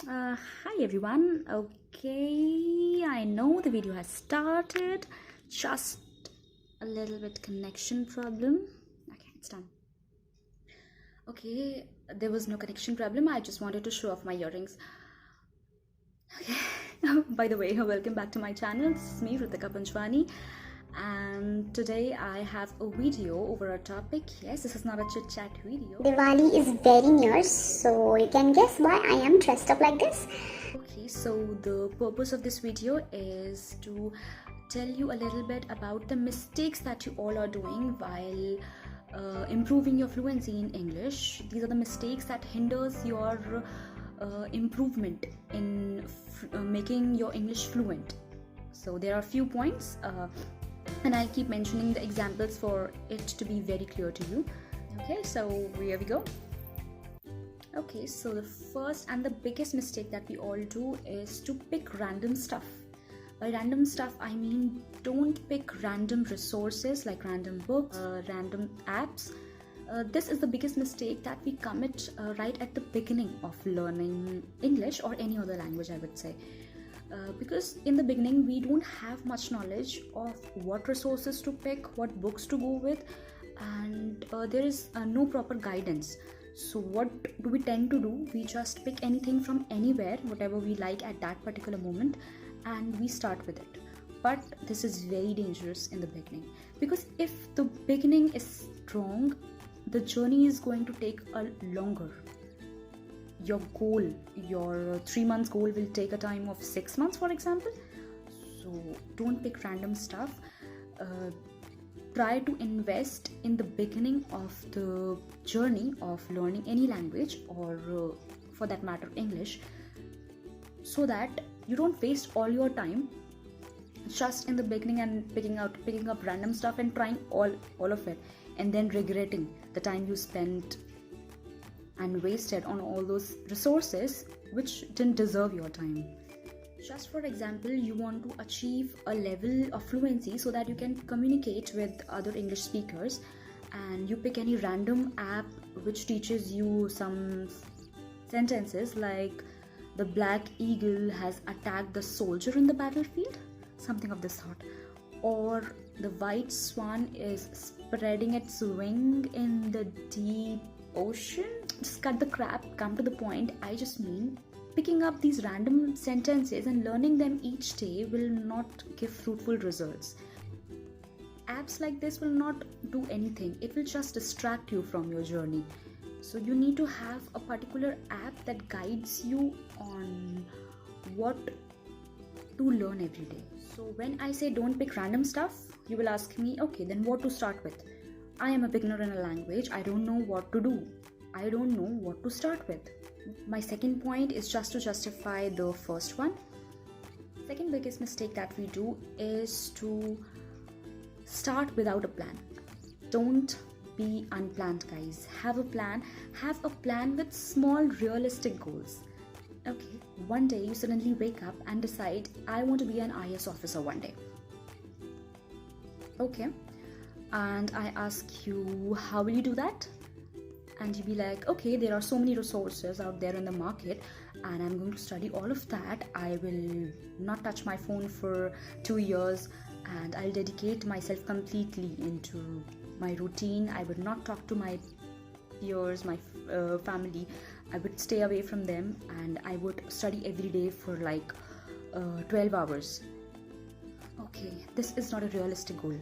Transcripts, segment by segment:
Hi everyone. Okay, I know the video has started. Just a little bit connection problem. Okay, it's done. Okay, there was no connection problem. I just wanted to show off my earrings. Okay. By the way, welcome back to my channel. This is me, Ritika Panchwani, and today I have a video over a topic. Yes, this is not a chit chat video. Diwali is very near, so you can guess why I am dressed up like this. Okay, so the purpose of this video is to tell you a little bit about the mistakes that you all are doing while improving your fluency in English. These are the mistakes that hinders your improvement in making your English fluent. So there are a few points and I'll keep mentioning the examples for it to be very clear to you. Okay, so here we go. Okay, so the first and the biggest mistake that we all do is to pick random stuff. By random stuff, I mean don't pick random resources like random books, random apps. This is the biggest mistake that we commit right at the beginning of learning English or any other language, I would say. Because in the beginning, we don't have much knowledge of what resources to pick, what books to go with, and there is no proper guidance. So what do we tend to do? We just pick anything from anywhere, whatever we like at that particular moment, and we start with it. But this is very dangerous in the beginning, because if the beginning is strong, the journey is going to take a longer. Your goal, your 3 months goal will take a time of 6 months, for example. So don't pick random stuff. Try to invest in the beginning of the journey of learning any language, or for that matter English, so that you don't waste all your time just in the beginning and picking up random stuff and trying all of it, and then regretting the time you spent and wasted on all those resources which didn't deserve your time. Just for example, you want to achieve a level of fluency so that you can communicate with other English speakers, and you pick any random app which teaches you some sentences like the black eagle has attacked the soldier in the battlefield, something of this sort, or the white swan is spreading its wing in the deep ocean. Just cut the crap, come to the point. I just mean picking up these random sentences and learning them each day will not give fruitful results. Apps like this will not do anything. It will just distract you from your journey. So you need to have a particular app that guides you on what to learn every day. So when I say don't pick random stuff, you will ask me, okay, then what to start with? I am a beginner in a language. I don't know what to do. I don't know what to start with. My second point is just to justify the first one. Second biggest mistake that we do is to start without a plan. Don't be unplanned, guys. Have a plan. Have a plan with small realistic goals. Okay, one day you suddenly wake up and decide, I want to be an IS officer one day. Okay, and I ask you, how will you do that? And you be like, okay, there are so many resources out there in the market, and I'm going to study all of that. I will not touch my phone for 2 years, and I'll dedicate myself completely into my routine. I would not talk to my peers, my family. I would stay away from them, and I would study every day for like 12 hours. Okay, this is not a realistic goal.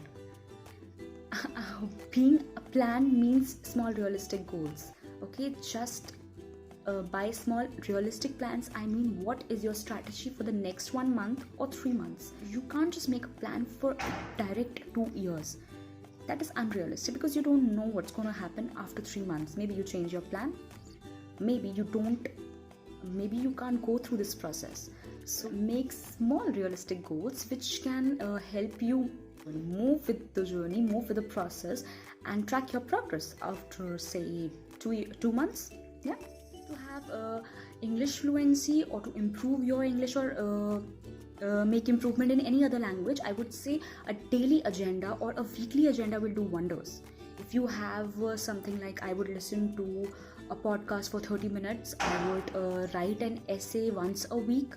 Being a plan means small realistic goals. Okay, just by small realistic plans, I mean what is your strategy for the next 1 month or 3 months. You can't just make a plan for a direct 2 years. That is unrealistic, because you don't know what's going to happen after 3 months. Maybe you change your plan, maybe you don't, maybe you can't go through this process. So make small realistic goals which can help you move with the journey, move with the process, and track your progress after say 2 months. Yeah, to have English fluency, or to improve your English, or make improvement in any other language, I would say a daily agenda or a weekly agenda will do wonders. If you have something like, I would listen to a podcast for 30 minutes. I would write an essay once a week.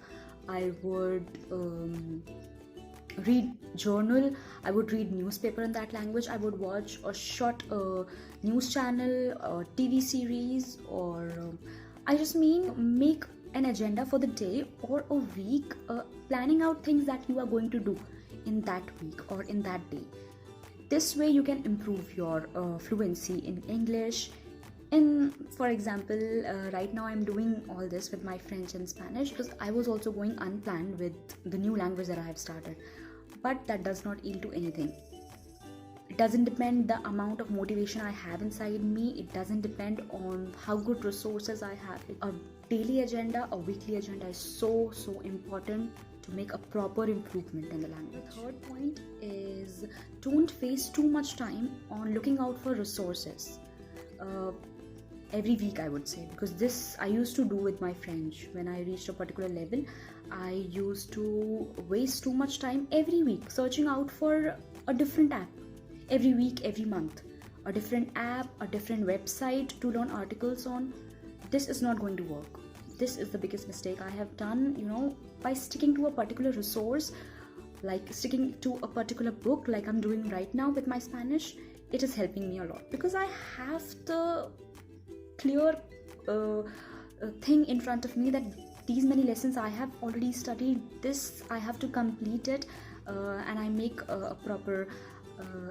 I would read journal. I would read newspaper in that language. I would watch a short news channel or TV series, or I just mean make an agenda for the day or a week, planning out things that you are going to do in that week or in that day. This way you can improve your fluency in English. In, for example, right now I'm doing all this with my French and Spanish because I was also going unplanned with the new language that I have started, but that does not yield to anything. It doesn't depend the amount of motivation I have inside me. It doesn't depend on how good resources I have. A daily agenda, a weekly agenda is so important to make a proper improvement in the language. The third point is don't waste too much time on looking out for resources. Every week, I would say, because this I used to do with my French. When I reached a particular level, I used to waste too much time every week searching out for a different app. Every week, every month, a different app, a different website to learn articles on. This is not going to work. This is the biggest mistake I have done, by sticking to a particular resource, like sticking to a particular book, like I'm doing right now with my Spanish. It is helping me a lot because I have the clear thing in front of me that these many lessons I have already studied. This I have to complete it, and I make a proper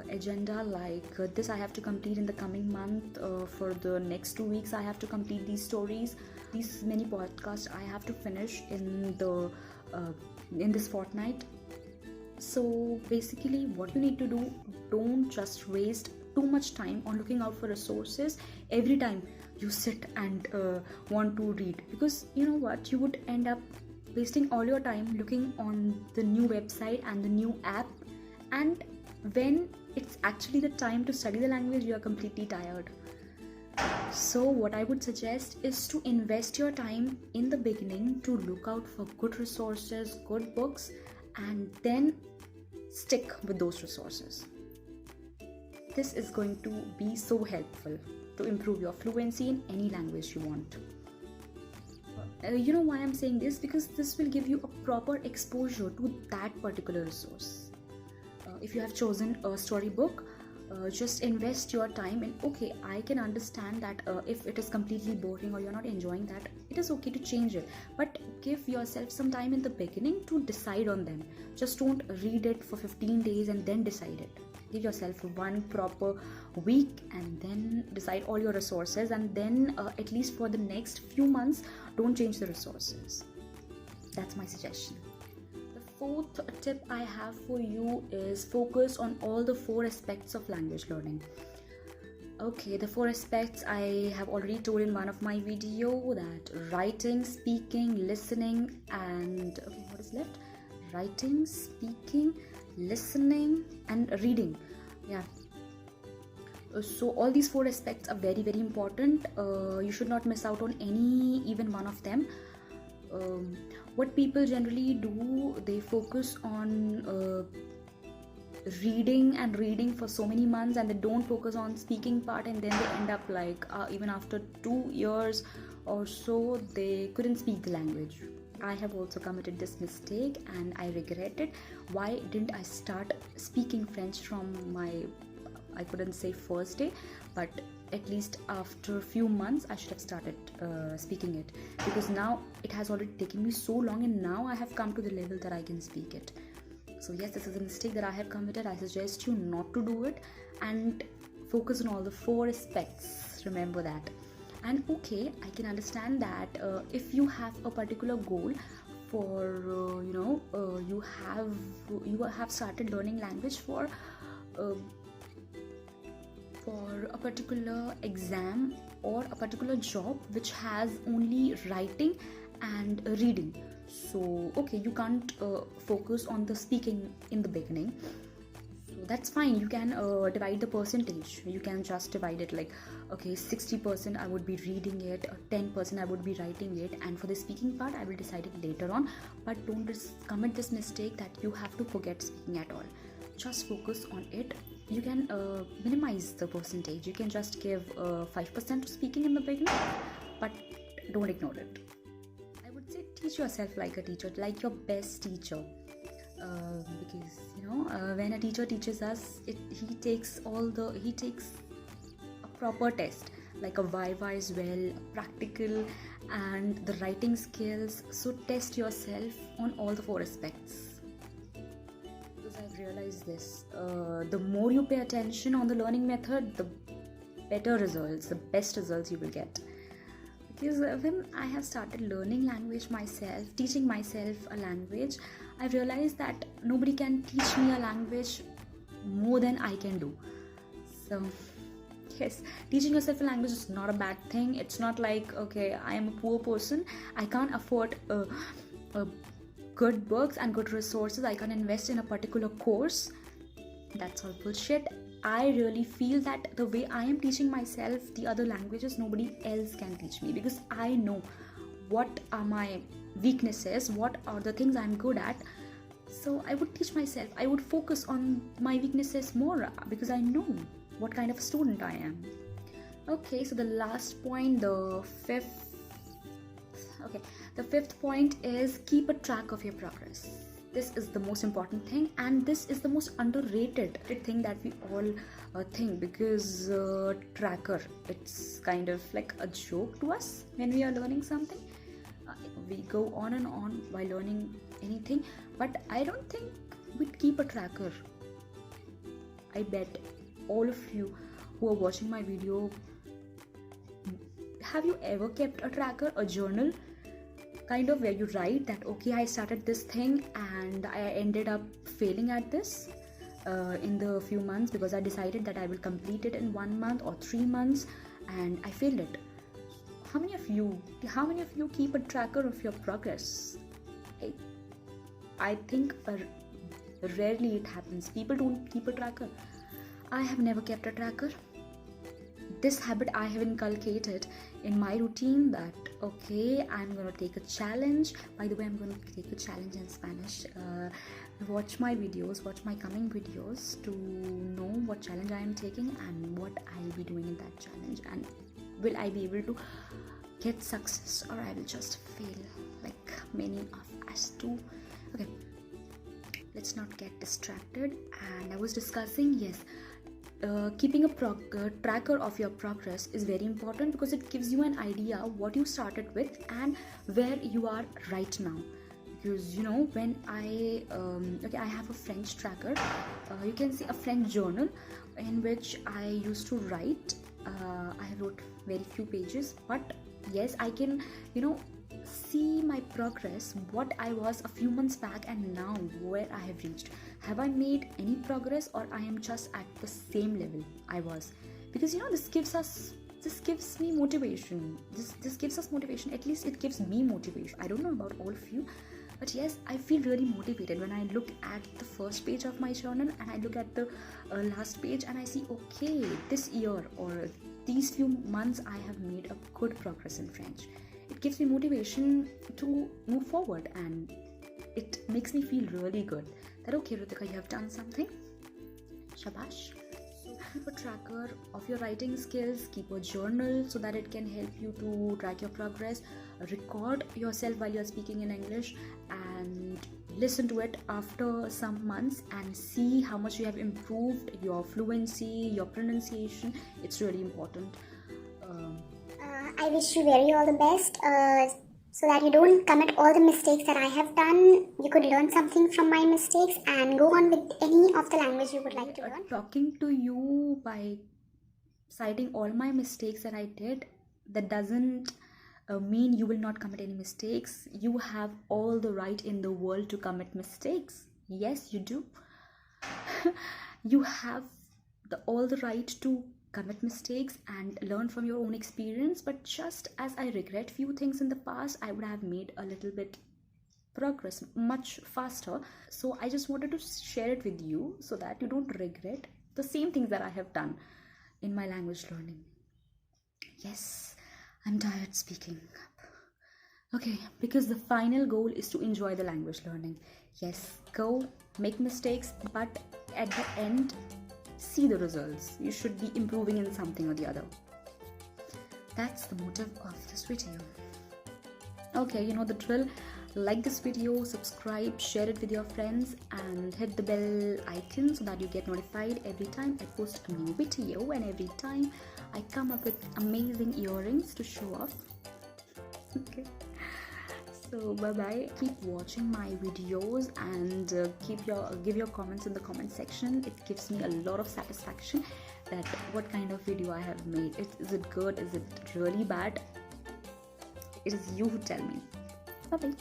agenda like this I have to complete in the coming month. For the next 2 weeks I have to complete these stories. These many podcasts I have to finish in this fortnight. So basically what you need to do, don't just waste too much time on looking out for resources every time you sit and want to read, because you know what, you would end up wasting all your time looking on the new website and the new app, and when it's actually the time to study the language, you are completely tired. So what I would suggest is to invest your time in the beginning to look out for good resources, good books, and then stick with those resources. This is going to be so helpful to improve your fluency in any language you want. You know why I'm saying this? Because this will give you a proper exposure to that particular resource. If you have chosen a storybook, just invest your time in, okay, I can understand that if it is completely boring or you're not enjoying that, it is okay to change it, but give yourself some time in the beginning to decide on them. Just don't read it for 15 days and then decide it. Give yourself one proper week and then decide all your resources, and then at least for the next few months, don't change the resources. That's my suggestion. Fourth tip I have for you is focus on all the 4 aspects of language learning. Okay, the 4 aspects I have already told in one of my video, that writing, speaking, listening, and okay, what is left? Writing, speaking, listening, and reading. Yeah. So all these 4 aspects are very important. You should not miss out on even one of them. What people generally do, they focus on reading for so many months, and they don't focus on speaking part, and then they end up like even after 2 years or so, they couldn't speak the language. I have also committed this mistake and I regret it. Why didn't I start speaking French from I couldn't say first day, but at least after a few months I should have started speaking it, because now it has already taken me so long and now I have come to the level that I can speak it. So yes, this is a mistake that I have committed. I suggest you not to do it and focus on all the 4 aspects. Remember that. And okay, I can understand that if you have a particular goal for you have started learning language for a particular exam or a particular job which has only writing and reading. So okay, you can't focus on the speaking in the beginning. So that's fine. You can divide the percentage. You can just divide it like, okay, 60% I would be reading it, 10% I would be writing it, and for the speaking part I will decide it later on. But don't commit this mistake that you have to forget speaking at all. Just focus on it you can minimize the percentage. You can just give 5% to speaking in the beginning, but don't ignore it. I would say teach yourself like a teacher, like your best teacher. Because when a teacher teaches us, he takes a proper test, like a viva as well, practical, and the writing skills. So test yourself on all the 4 aspects. Because I've realized this, the more you pay attention on the learning method, the better results, the best results you will get. Because when I have started learning language myself, teaching myself a language, I realized that nobody can teach me a language more than I can do. So yes, teaching yourself a language is not a bad thing. It's not like, okay, I am a poor person, I can't afford good books and good resources, I can invest in a particular course. That's all bullshit. I really feel that the way I am teaching myself the other languages, nobody else can teach me, because I know what are my weaknesses, what are the things I'm good at. So I would teach myself, I would focus on my weaknesses more, because I know what kind of a student I am. Okay, so the last point, the fifth point is keep a track of your progress. This is the most important thing, and this is the most underrated thing that we all think, because tracker, it's kind of like a joke to us when we are learning something. We go on and on while learning anything, but I don't think we'd keep a tracker. I bet all of you who are watching my video, have you ever kept a tracker, a journal, kind of where you write that, okay, I started this thing and I ended up failing at this in the few months, because I decided that I will complete it in 1 month or 3 months, and I failed it. How many of you keep a tracker of your progress? I think rarely it happens. People don't keep a tracker. I have never kept a tracker. This habit I have inculcated in my routine, that okay, I'm gonna take a challenge. By the way, I'm gonna take a challenge in Spanish. Watch my videos, watch my coming videos to know what challenge I am taking and what I'll be doing in that challenge, and will I be able to get success, or I will just fail like many of us do. Okay, let's not get distracted. And I was discussing, yes, keeping a tracker of your progress is very important, because it gives you an idea what you started with and where you are right now. Because when I have a French tracker, you can see a French journal in which I used to write. I wrote very few pages, but yes, I can see my progress, what I was a few months back and now where I have reached. Have I made any progress, or I am just at the same level I was? Because this gives me motivation. This gives us motivation. At least it gives me motivation. I don't know about all of you, but yes, I feel really motivated when I look at the first page of my journal and I look at the last page and I see, okay, this year or these few months I have made a good progress in French. It gives me motivation to move forward, and it makes me feel really good that, okay, Ritika, you have done something. Shabash. So keep a tracker of your writing skills, keep a journal so that it can help you to track your progress. Record yourself while you're speaking in English and listen to it after some months and see how much you have improved your fluency, your pronunciation. It's really important. I wish you very all the best, so that you don't commit all the mistakes that I have done. You could learn something from my mistakes and go on with any of the language you would like to learn. Talking to you by citing all my mistakes that I did, that doesn't mean you will not commit any mistakes. You have all the right in the world to commit mistakes. Yes, you do. You have all the right to commit mistakes and learn from your own experience. But just as I regret few things in the past, I would have made a little bit progress much faster. So I just wanted to share it with you so that you don't regret the same things that I have done in my language learning. Yes, I'm tired speaking up. Okay, because the final goal is to enjoy the language learning. Yes, go make mistakes, but at the end, see the results. You should be improving in something or the other. That's the motive of this video. Okay, you know the drill. Like this video, subscribe, share it with your friends, and hit the bell icon so that you get notified every time I post a new video and every time I come up with amazing earrings to show off. Okay, so bye bye. Keep watching my videos and give your comments in the comment section. It gives me a lot of satisfaction that what kind of video I have made. Is it good? Is it really bad? It is you who tell me. Bye bye.